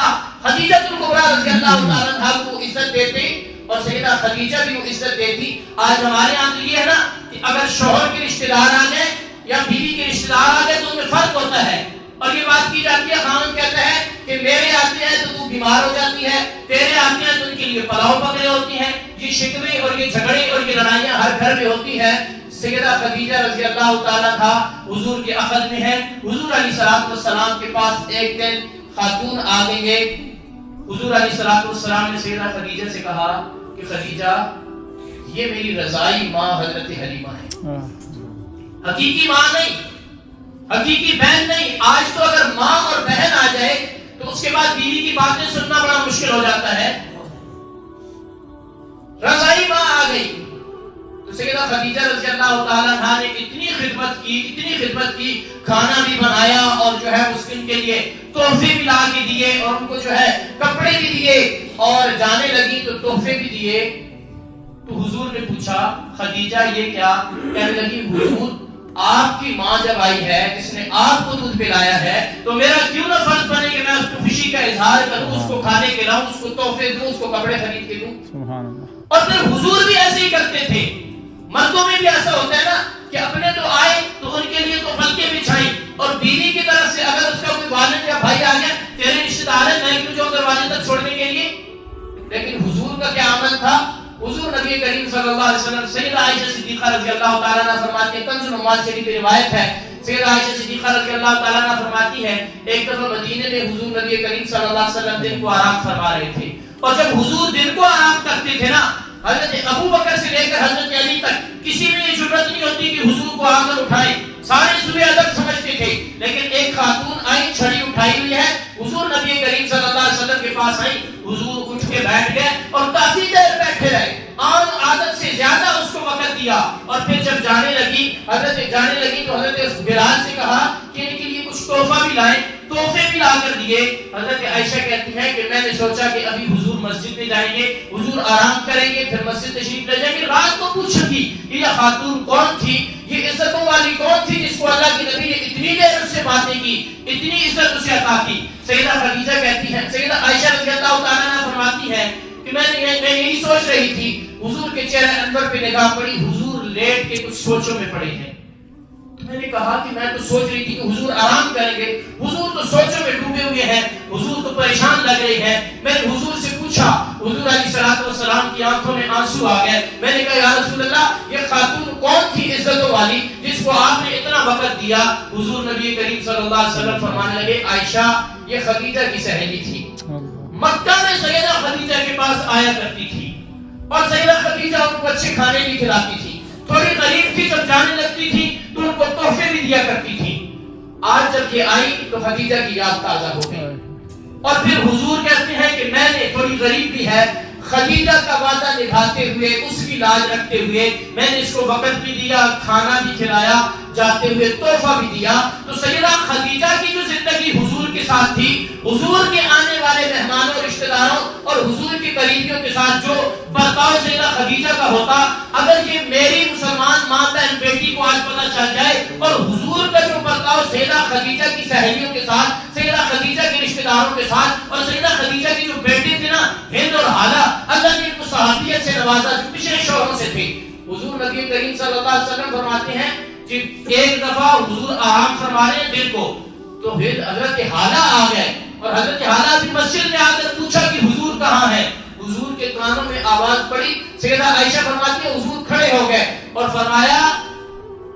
سیدہ خدیجہ کبریٰ رضی اللہ تعالیٰ عنہا کو عزت دیتے اور سیدہ خدیجہ بھی وہ عزت دیتی. آج ہمارے یہاں تو یہ ہے نا کہ اگر شوہر کے رشتہ دار آ گئے یا بیوی کے رشتہ دار آ گئے تو ان میں فرق ہوتا ہے اور یہ بات کی جاتی ہے. خاوند کہتا ہے کہ میرے آتے ہیں تو تو بیمار ہو جاتی ہے, تیرے آتے ہیں تو ان کے لیے پلاؤ پکڑے ہوتی ہیں. یہ شکوے اور یہ جھگڑے اور یہ لڑائیاں ہر گھر میں ہوتی ہیں. سیدہ خدیجہ رضی اللہ تعالیٰ عنہا حضور کے عقد میں ہے. حضور علیہ السلام کے پاس ایک دن خاتون آ گئی ہے. حضور علیہ السلام نے سیدہ خدیجہ سے کہا کہ خدیجہ یہ میری رضائی ماں حضرت حلیمہ ہے, حقیقی ماں نہیں, حقیقی بہن نہیں. آج تو اگر ماں اور بہن آ جائے تو اس کے بعد بیوی کی باتیں سننا بڑا مشکل ہو جاتا ہے. رضائی ماں آ گئی تو سیدہ خدیجہ رضی اللہ تعالیٰ عنہا نے اتنی خدمت کی, کھانا بھی بنایا اور جو ہے اس کے لیے تحفے بھی لا کے دیے اور ان کو جو ہے کپڑے بھی دیے اور جانے لگی تو تحفے بھی دیے. تو حضور نے پوچھا خدیجہ یہ کیا؟ کہنے لگی حضور آپ کی ماں جب آئی ہے جس نے آپ کو دودھ پلایا ہے تو میرا کیوں نہ فرض بنے کہ میں اس کو خوشی کا اظہار کروں, اس کو کھانے کھلاؤں, اس کو تحفے دوں, اس کو کپڑے خرید کے دوں. سبحان اللہ. اور پھر حضور بھی ایسے ہی کرتے تھے. مردوں میں بھی ایسا ہوتا ہے نا کہ اپنے تو آئے تو ان کے لیے تو پلکیں بچھائیں اور بیوی کی طرف سے اگر اس کا کوئی والد یا بھائی آ گیا تیرے رشتہ دار ہیں میں کیوں جاؤں دروازے تک چھوڑنے کے لیے. لیکن حضور کا کیا عمل تھا؟ حضور نبی کریم صلی اللہ علیہ وسلم سیدہ عائشہ صدیقہ رضی اللہ تعالیٰ عنہ فرماتی ہے, کنز الاموال شریف کی روایت ہے, سیدہ عائشہ صدیقہ رضی اللہ تعالیٰ عنہ فرماتی ہے ایک دفعہ مدینے میں حضور نبی کریم صلی اللہ علیہ وسلم دن کو آرام فرما رہے تھے اور جب حضور دن کو آرام کرتے تھے نا حضرت ابو بکر سے لے کر حضرت علی تک کسی میں یہ ضرورت نہیں ہوتی کہ حضور کو آ کر اٹھائیں, سارے صبح ادب سمجھتے تھے. لیکن ایک خاتون آئی چھڑی اٹھائی ہوئی ہے, حضور نبی کریم صلی اللہ علیہ وسلم کے پاس آئی, حضور اٹھ کے بیٹھ گئے اور کافی دیر بیٹھے رہے, عام عادت سے زیادہ اس کو وقت دیا اور پھر جب جانے لگی تو حضرت بلال سے کہا کہ ان کے لیے کچھ تحفہ بھی لائیں, تحفے بھی لا کر دیے. حضرت عائشہ کہتی ہیں کہ میں نے سوچا کہ ابھی حضور مسجد میں جائیں گے, حضور آرام کریں گے, پھر مسجد تشریف لے جائیں گے. رات کو پوچھا کہ یہ خاتون کون تھی, یہ عزتوں والی کون تھی جس کو اللہ کے نبی نے اتنی دیر اس سے باتیں کی, اتنی عزت اسے عطا کی. سیدہ خدیجہ کہتی ہیں, سیدہ عائشہ رضی اللہ تعالیٰ عنہا فرماتی ہے کہ میں یہی سوچ رہی تھی, حضور کے چہرے انور پہ نگاہ پڑی, حضور لیٹ کے کچھ سوچوں میں پڑے ہیں. میں نے کہا کہ میں تو سوچ رہی تھی کہ حضور آرام کریں گے, حضور تو سوچوں میں ڈوبے ہوئے ہیں, حضور تو پریشان لگ رہے ہیں. میں نے حضور سے پوچھا, حضور علیہ السلام کی آنکھوں میں آنسو آ گئے. میں نے کہا یا رسول اللہ یہ خاتون کون تھی عزتوں والی جس کو آپ نے اتنا وقت دیا؟ حضور نبی کریم صلی اللہ علیہ وسلم فرمانے لگے عائشہ یہ خدیجہ کی سہیلی تھی, مکہ میں سیدہ خدیجہ کے پاس آیا کرتی تھی اور سیدہ خدیجہ ان کو اچھے کھانے بھی کھلاتی تھی, تھوڑی غریب تھی, جب جانے لگتی تھی تو ان کو تحفے بھی دیا کرتی تھی. آج جب یہ آئی تو خدیجہ کی یاد تازہ ہو گئی اور پھر حضور کہتے ہیں کہ میں نے تھوڑی غریب بھی ہے, خدیجہ کا وعدہ نبھاتے ہوئے, اس کی لاج رکھتے ہوئے میں نے اس کو وقت بھی دیا, کھانا بھی کھلایا, جاتے ہوئے تحفہ بھی دیا. تو سیدہ خدیجہ کی جو زندگی حضور کے ساتھ تھی, حضور کے آنے والے مہمانوں, رشتہ داروں اور حضور کے قریبیوں کے ساتھ جو برتاؤ سیدہ خدیجہ کا ہوتا, اگر یہ میری مسلمان ماں بہن بیٹی کو آج پتہ چل جائے اور حضور کا جو برتاؤ سیدہ خدیجہ کی سہیلیوں کے ساتھ, سیدہ خدیجہ کے رشتہ داروں کے ساتھ اور سیدہ خدیجہ کی جو بیٹے تھے نا ہند اور حالہ, اللہ نے ان کو صحابیت سے نوازا جو پچھلے شوہروں سے تھے. حضور نبی کریم صلی اللہ علیہ وسلم فرماتے ہیں کہ ایک دفعہ حضور آرام فرما رہے ہیں دن کو تو پھر حضرت حالہ آ گئے اور حضرت حالہ بھی مسجد میں آ کر پوچھا کہ حضور کہاں ہے. حضور کے کانوں میں آواز پڑی, سیدہ عائشہ فرماتی ہے حضور کھڑے ہو گئے اور فرمایا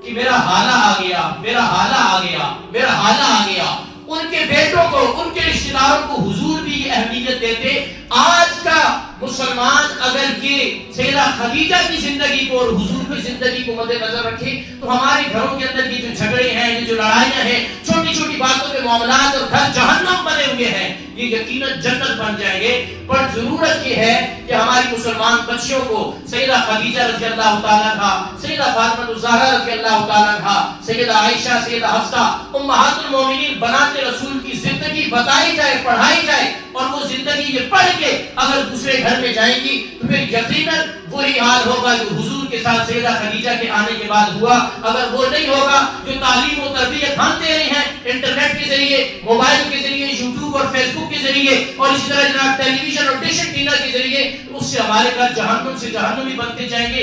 کہ میرا حالہ آ گیا, میرا حالہ آ گیا, میرا حالہ آ گیا. ان کے بیٹوں کو, ان کے رشتہ داروں کو حضور بھی یہ اہمیت دیتے. آج کا مسلمان اگر یہ سیدہ خدیجہ کی زندگی کو اور حضور کی زندگی کو مد نظر رکھے تو ہمارے گھروں کے اندر یہ جو جھگڑے ہیں, یہ جو لڑائیاں ہیں, چھوٹی چھوٹی باتوں کے معاملات اور گھر جہنم بنے ہوئے ہیں, یہ یقیناً جنت بن جائیں گے. پر ضرورت یہ ہے کہ ہماری مسلمان بچیوں کو سیدہ خدیجہ رضی اللہ تعالیٰ عنہا, سیدہ فاطمہ الزہرا رضی اللہ تعالیٰ عنہا, سیدہ عائشہ, سیدہ حفصہ امہات المومنین بنات رسول کی زندگی بتائی جائے, پڑھائی جائے اور وہ زندگی یہ پڑھ کے اگر دوسرے گھر میں جائیں گی تو پھر یقیناً وہی حال ہوگا جو حضور کے ساتھ سیدہ خدیجہ کے آنے کے بعد ہوا. اگر وہ نہیں ہوگا جو تعلیم و تربیت ہم دے رہے ہیں انٹرنیٹ کے ذریعے, موبائل کے ذریعے, یوٹیوب یوٹیوب اور فیس بک کے ذریعے اور اسی طرح جناب ٹیلی ویژن اور ڈش اینٹینا کے ذریعے، اس سے ہمارے گھر جہنم سے جہنمی بنتے جائیں گے۔